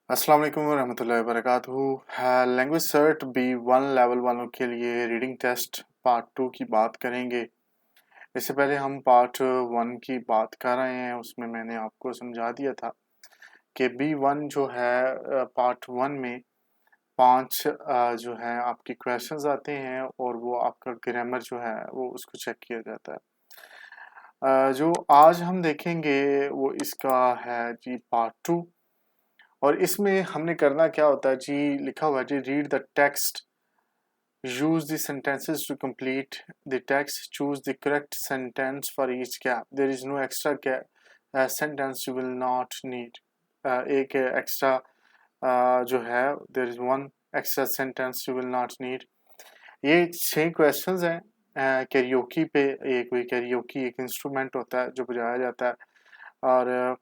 अस्सलाम वालेकुम रहमतुल्लाहि व बरकातुहू। लैंग्वेज सर्ट B1 लेवल वालों के लिए रीडिंग टेस्ट पार्ट 2 की बात करेंगे। इससे पहले हम पार्ट 1 की बात कर रहे हैं, उसमें मैंने आपको समझा दिया था कि B1 जो है पार्ट 1 में 5 जो है आपके क्वेश्चंस आते हैं और वो आपका ग्रामर जो है वो उसको चेक किया जाता है। जो आज हम देखेंगे वो इसका है जी पार्ट 2। और इसमें हमने करना क्या होता है जी, लिखा हुआ है जी, read the text, use the sentences to complete the text, choose the correct sentence for each gap, there is no extra sentence you will not need. एक एक्स्ट्रा जो है, there is one extra sentence you will not need. ये 6 questions हैं karaoke पे। ये कोई karaoke एक instrument होता है जो बजाया जाता है और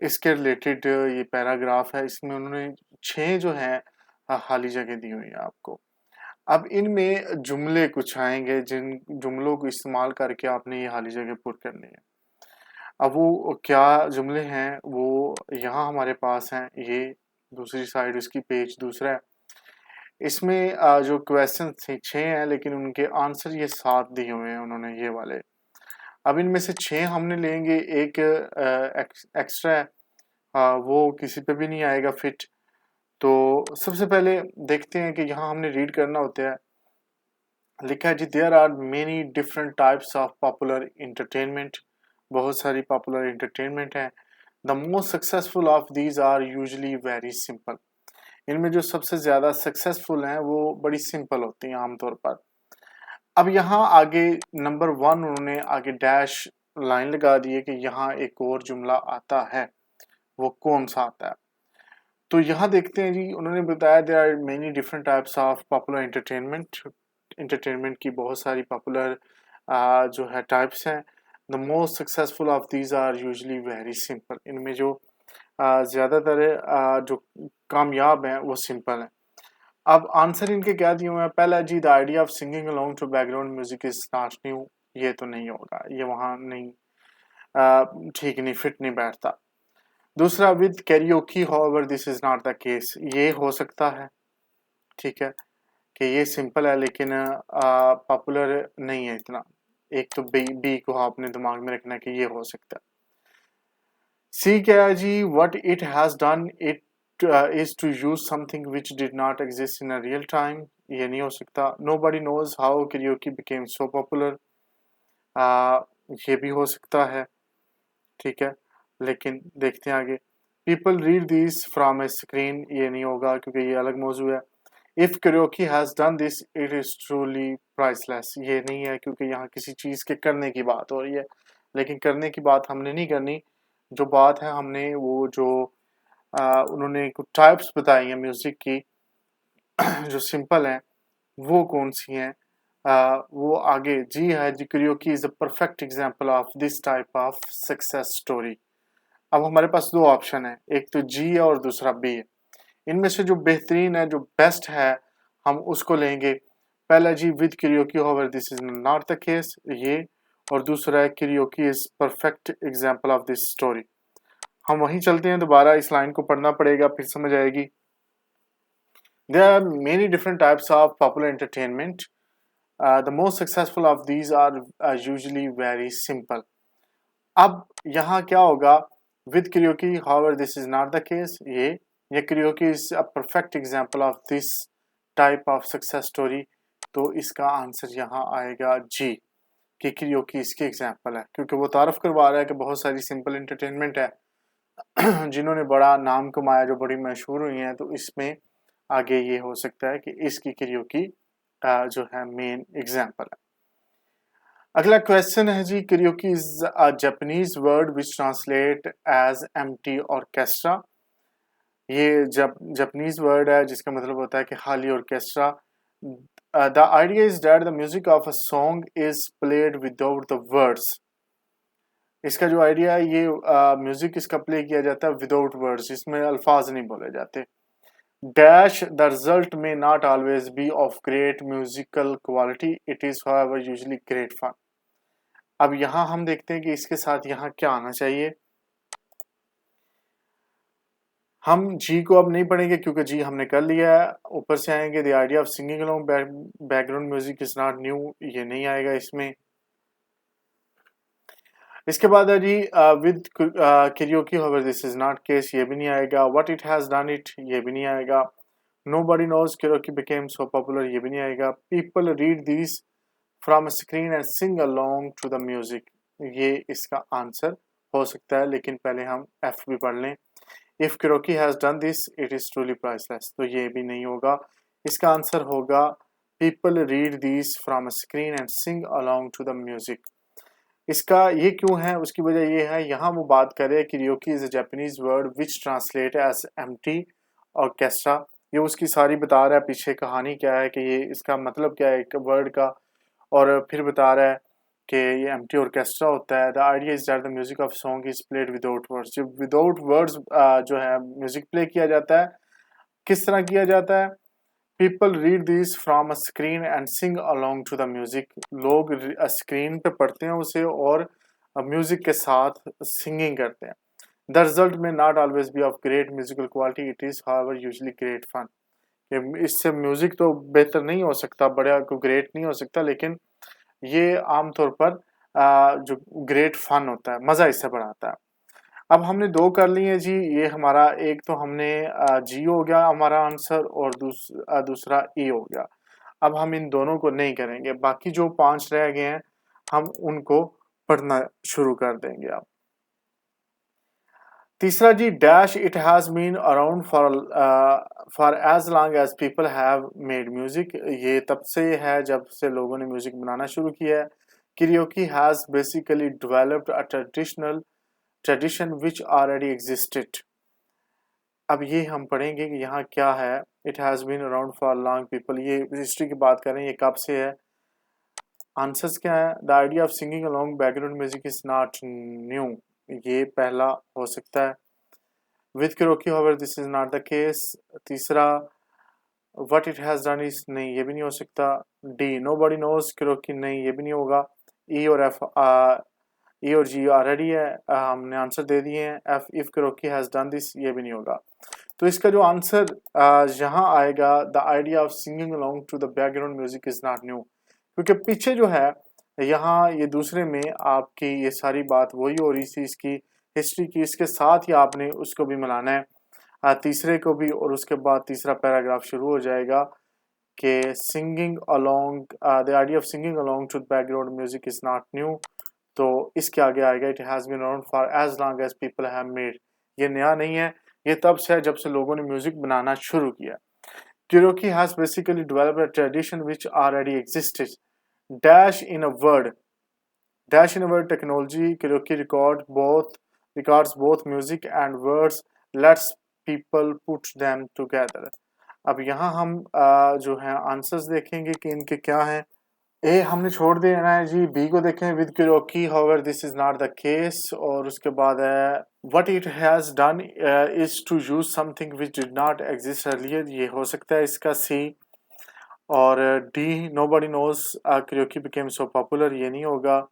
इसके रिलेटेड ये पैराग्राफ है। इसमें उन्होंने 6 जो है खाली जगह दी हुई है आपको। अब इनमें जुमले कुछ आएंगे जिन जुमलों को इस्तेमाल करके आपने ये खाली जगह पुर करनी है। अब वो क्या जुमले हैं वो यहाँ हमारे पास हैं, ये दूसरी साइड उसकी पेज दूसरा है। इसमें जो क्वेश्चन थे 6 हैं, लेकिन उनके आंसर ये 7 दिए हुए हैं उन्होंने, ये वाले। अब इनमें से 6 हमने लेंगे, एक एक्स्ट्रा है, वो किसी पे भी नहीं आएगा फिट। तो सबसे पहले देखते हैं कि यहाँ हमने रीड करना होता है। लिखा है जी, there are many different types of popular entertainment. बहुत सारी पॉपुलर इंटरटेनमेंट हैं। The most successful of these are usually very simple. इनमें जो सबसे ज़्यादा सक्सेसफुल हैं वो बड़ी सिंपल होती हैं आमतौर पर। अब यहाँ आगे नंबर 1 उन्होंने आगे डैश लाइन लगा दी है कि यहाँ एक और जुमला आता है, वो कौन सा आता है। तो यहाँ देखते हैं जी, उन्होंने बताया there are many different types of popular entertainment. Entertainment की बहुत सारी पॉपुलर जो है टाइप्स हैं। The most successful of these are usually very simple. इनमें जो ज़्यादातर जो कामयाब हैं वो सिंपल हैं। अब आंसर इनके क्या दिए हुए हैं। पहला जी, the idea of singing along to background music is not new. ये तो नहीं होगा, ये वहाँ नहीं ठीक नहीं, फिट नहीं बैठता। दूसरा, with karaoke however this is not the case. ये हो सकता है, ठीक है, कि ये सिंपल है लेकिन पॉपुलर नहीं है इतना। एक तो बी को आपने दिमाग में रखना है कि ये हो सकता है। सी क्या है जी, what it has done it is to use something which did not exist in a real time. ये नहीं हो सकता। Nobody knows how karaoke became so popular. ये भी हो सकता है, ठीक है, लेकिन देखते हैं आगे। People read this from A screen. ये नहीं होगा क्योंकि ये अलग मौजू है। If karaoke has done this it is truly priceless. ये नहीं है क्योंकि यहाँ किसी चीज़ के करने की बात हो रही है, लेकिन करने की बात हमने नहीं करनी। जो बात है हमने वो जो उन्होंने कुछ टाइप्स बताई हैं म्यूजिक की जो सिंपल हैं, वो कौन सी हैं। वो आगे जी है जी, karaoke is a perfect example of this type of success story. अब हमारे पास 2 ऑप्शन है, एक तो जी है और दूसरा बी है। इनमें से जो बेहतरीन है, जो बेस्ट है, हम उसको लेंगे। पहला जी, with karaoke however this is not the case, ये। और दूसरा है karaoke is perfect example of this story. हम वहीं चलते हैं, दोबारा इस लाइन को पढ़ना पड़ेगा, फिर समझ आएगी। There are many different types of popular entertainment. The most successful of these are usually very simple. अब यहाँ क्या होगा, with karaoke however this is not the case, ये karaoke is a perfect example of this type of success story. तो इसका answer यहाँ आएगा जी, कि कैरियोकी इसकी एग्जांपल है, क्योंकि वो तारफ करवा रहा है कि बहुत सारी सिंपल एंटरटेनमेंट है जिन्होंने बड़ा नाम कमाया, जो बड़ी मशहूर हुई हैं। तो इसमें आगे ये हो सकता है कि इसकी कैरियोकी जो है मेन एग्जांपल है। अगला क्वेश्चन है जी, karaoke is a Japanese word which translate as empty orchestra. ये जापानीज वर्ड है जिसका मतलब होता है कि खाली orchestra. The idea is that the music of a song is played without the words. इसका जो आइडिया है, ये म्यूजिक इसका प्ले किया जाता है विदाउट वर्ड्स, इसमें अल्फाज नहीं बोले जाते। Dash the result may not always be of great musical quality, it is however usually great fun. अब यहाँ हम देखते हैं कि इसके साथ यहाँ क्या आना चाहिए। हम जी को अब नहीं पढ़ेंगे क्योंकि जी हमने कर लिया है। ऊपर से आएंगे the idea of singing along background music is not new, ये नहीं आएगा इसमें। इसके बाद है जी with karaoke however this is not case, ये भी नहीं आएगा। What it has done it, ये भी नहीं आएगा। Nobody knows karaoke became so popular, ये भी नहीं आएगा। People read this from a screen and sing along to the music, ये इसका आंसर हो सकता है, लेकिन पहले हम एफ भी पढ़ लें। If karaoke has done this it is truly priceless, तो ये भी नहीं होगा। इसका आंसर होगा people read this from a screen and sing along to the music. इसका ये क्यों है, उसकी वजह ये है, यहाँ वो बात कर रहे हैं कि karaoke is a Japanese word which translate as empty orchestra. ये उसकी सारी बता रहा है पीछे कहानी क्या है, कि ये इसका मतलब क्या है एक वर्ड का, और फिर बता रहा है कि ये एम्प्टी ऑर्केस्ट्रा होता है। The idea is that the music of song is played without words, जब विदाउट वर्ड्स जो है म्यूजिक प्ले किया जाता है, किस तरह किया जाता है। People read this from a screen and sing along to the music, लोग स्क्रीन पे पढ़ते हैं उसे और म्यूजिक के साथ सिंगिंग करते हैं। The result may not always be of great musical quality, it is however usually great fun. इससे म्यूजिक तो बेहतर नहीं हो सकता, बड़ा को ग्रेट नहीं हो सकता, लेकिन ये आमतौर पर जो ग्रेट फन होता है, मजा इससे बढ़ाता है। अब हमने दो कर लिए जी, ये हमारा एक तो हमने जी हो गया हमारा आंसर, और दूसरा ई हो गया। अब हम इन दोनों को नहीं करेंगे, बाकी जो 5 रह गए हैं हम उनको पढ़ना शुरू कर देंगे। अब तीसरा जी, dash it has been around for as long as people have made music, ये तब से है जब से लोगों ने म्यूजिक बनाना शुरू किया है। Karaoke has basically developed a tradition which already existed. अब ये हम पढ़ेंगे कि यहाँ क्या है। It has been around for long people, ये हिस्ट्री की बात कर रहे हैं, ये कब से है। आंसर्स क्या है। The idea of singing along background music is not new, ये पहला हो सकता है। With karaoke however this is not the case, तीसरा। What it has done is, नहीं ये भी नहीं हो सकता। डी नोबडी नोज कैरियोकी, नहीं ये भी नहीं होगा। ई और एफ, ई और जी ऑलरेडी है, हमने आंसर दे दिए हैं। F if karaoke has done this, ये भी नहीं होगा। तो इसका जो आंसर यहाँ आएगा, the idea of singing along to the background music is not new, क्योंकि पीछे जो है यहाँ ये दूसरे में आपकी ये सारी बात वही हो रही थी, इसकी हिस्ट्री की, इसके साथ ही आपने उसको भी मिलाना है, तीसरे को भी, और उसके बाद तीसरा पैराग्राफ शुरू हो जाएगा कि singing along the idea of singing along to the background music is not new. तो इसके आगे आएगा it has been around for as long as people have made, ये नया नहीं है, ये तब से है जब से लोगों ने म्यूजिक बनाना शुरू किया। Karaoke has basically developed a tradition which already existed. Dash in a word, dash in a word technology karaoke records both music and words, let's people put them together. अब यहाँ हम जो है आंसर्स देखेंगे कि इनके क्या हैं। ए हमने छोड़ देना है जी, बी को देखें। With karaoke however this is not the case, और उसके बाद है what it has done is to use something which did not exist earlier, ये हो सकता है इसका सी। और D nobody knows karaoke became so popular, ये नहीं होगा।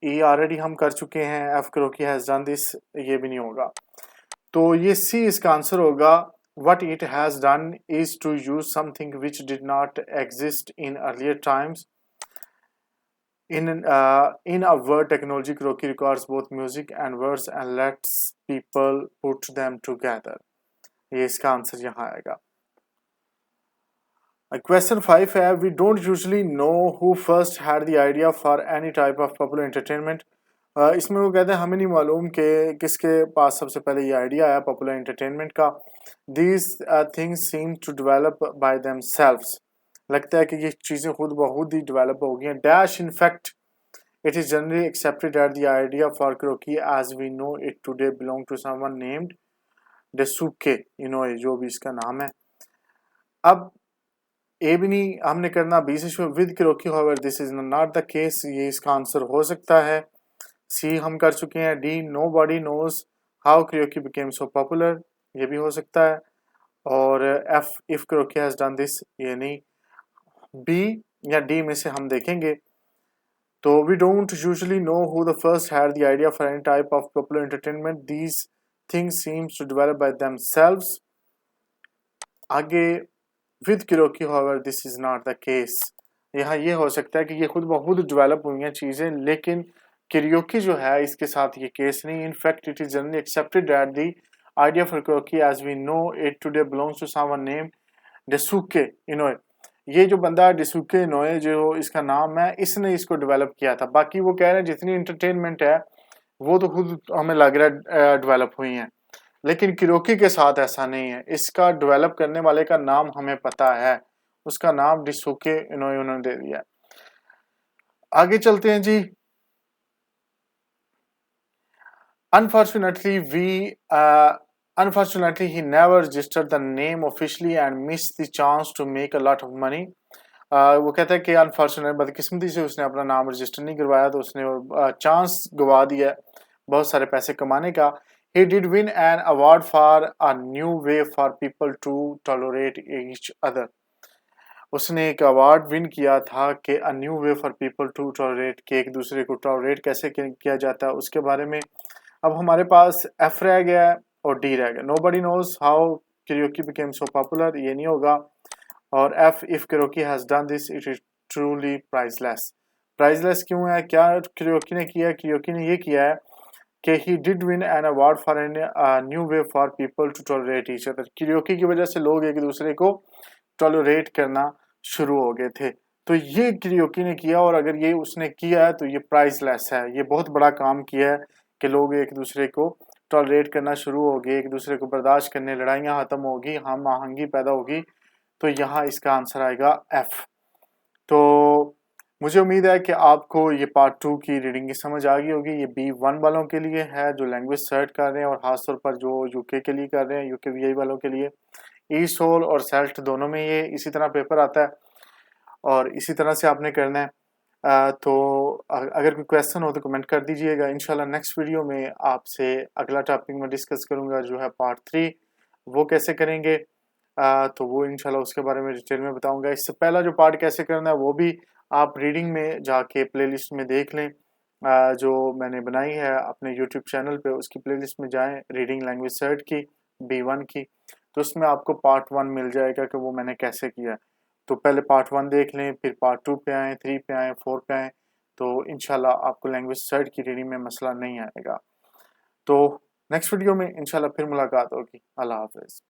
ई ऑलरेडी हम कर चुके हैं, F karaoke has done this, ये भी नहीं होगा। तो ये सी इसका आंसर होगा। What it has done is to use something which did not exist in earlier times. In a word technology Kroki records both music and words and lets people put them together. ये इसका answer यहाँ आएगा। Question 5 है, we don't usually know who first had the idea for any type of popular entertainment. इसमें वो कहते हैं हमें नहीं मालूम कि किसके पास सबसे पहले ये आइडिया आया पॉपुलर एंटरटेनमेंट का। These things seem to develop by themselves. लगता है कि ये चीज़ें खुद ब खुद ही डेवलप हो गई हैं। Dash in fact it is generally accepted that the idea for karaoke as we know it today belong to someone named Daisuke Inoue, जो भी इसका नाम है। अब ए भी नहीं हमने करना, बी से शुरू। With karaoke however this is not the case, ये इसका आंसर हो सकता है। सी हम कर चुके हैं। D nobody knows how karaoke became so popular, ये भी हो सकता है। और F if karaoke has done this, ये नहीं। बी या डी में से हम देखेंगे। तो we don't usually know who the first had the idea for any type of popular entertainment, these things seems to develop by themselves. आगे with karaoke however this is not the case. यहाँ ये हो सकता है कि ये खुद ब खुद डेवलप हुई हैं चीज़ें, लेकिन किरियोकी जो है इसके साथ ये केस नहीं. In fact it is generally accepted that the idea for karaoke as we know it today belongs to someone named Daisuke Inoue. ये जो बंदा Daisuke Inoue जो इसका नाम है, इसने इसको डेवलप किया था. बाकी वो कह रहे हैं जितनी एंटरटेनमेंट है वो तो खुद हमें लग रहा है डेवलप हुई हैं, लेकिन किरोकी के साथ ऐसा नहीं है. इसका डेवलप करने वाले का नाम हमें पता है, उसका नाम Daisuke Inoue उन्होंने दे दिया. आगे चलते हैं जी. Unfortunately, he never registered the name officially and missed the chance to make a lot of money. वो कहता है कि अनफॉर्चुनेट बदकिस्मती से उसने अपना नाम रजिस्टर नहीं करवाया, तो उसने चांस गवा दिया बहुत सारे पैसे कमाने का. He did win an award for a new way for people to tolerate each other. उसने एक अवार्ड विन किया था कि a new way for people to tolerate, कि एक दूसरे को टॉलरेट कैसे किया जाता है उसके बारे में. अब हमारे पास एफ रह गया है और डी रह गया. Nobody knows how karaoke became so popular, ये नहीं होगा. और F if karaoke has done this it is truly priceless. Priceless क्यों है? क्या किरियोकी ने किया? किरियोकी ने ये किया है कि he did win an award for an new way for people to tolerate each other. Karaoke की वजह से लोग एक दूसरे को टॉलरेट करना शुरू हो गए थे. तो ये किरियोकी ने किया, और अगर ये उसने किया है तो ये प्राइसलेस है. ये बहुत बड़ा काम किया है कि लोग एक दूसरे को टॉलरेट करना शुरू हो गए, एक दूसरे को बर्दाश्त करने, लड़ाइयाँ खत्म होगी, हम आहंगी पैदा होगी. तो यहाँ इसका आंसर आएगा एफ. तो मुझे उम्मीद है कि आपको ये पार्ट 2 की रीडिंग की समझ आ गई होगी. ये B1 वालों के लिए है जो लैंग्वेज सर्च कर रहे हैं, और ख़ासतौर पर जो यूके के लिए कर रहे हैं, यूके वीआई वालों के लिए. ई-सोल और सेल्ट दोनों में ये इसी तरह पेपर आता है और इसी तरह से आपने करना है. तो अगर कोई क्वेश्चन हो तो कमेंट कर दीजिएगा. इंशाल्लाह नेक्स्ट वीडियो में आपसे अगला टॉपिक में डिस्कस करूंगा जो है पार्ट 3, वो कैसे करेंगे. तो वो इंशाल्लाह उसके बारे में डिटेल में बताऊंगा. इससे पहला जो पार्ट कैसे करना है वो भी आप रीडिंग में जाके प्लेलिस्ट में देख लें. जो मैंने बनाई है अपने यूट्यूब चैनल पे, उसकी प्लेलिस्ट में जाएं, रीडिंग लैंग्वेज सर्च की B1 की, तो उसमें आपको पार्ट 1 मिल जाएगा कि वो मैंने कैसे किया है. तो पहले पार्ट 1 देख लें, फिर पार्ट 2 पे आएँ, 3 पे आएँ, 4 पे आएँ, तो इंशाल्लाह आपको लैंग्वेज सर्च की रीडिंग में मसला नहीं आएगा. तो नेक्स्ट वीडियो में इंशाल्लाह फिर मुलाकात होगी. अल्लाह हाफ़िज़.